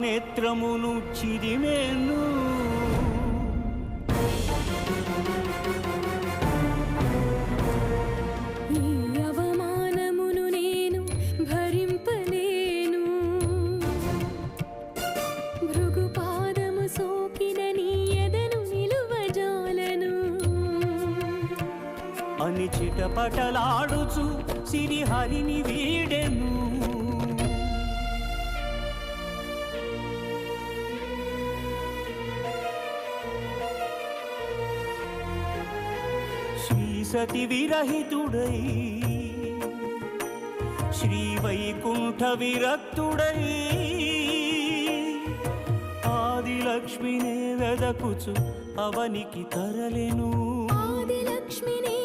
నేత్రమును చిరిమేను ఈ అవమానమును నేను భరింపలేను. భృగుపాదము సోకిన నీ ఎదను నిలువజాలను అని చిటపటలాడుచు సిరిహరిని వీడెను. సతి విరహితుడై శ్రీ వైకుంఠ విరక్తుడై ఆదిలక్ష్మినే వెదకుచు అవనికి తరలెను. ఆదిలక్ష్మినే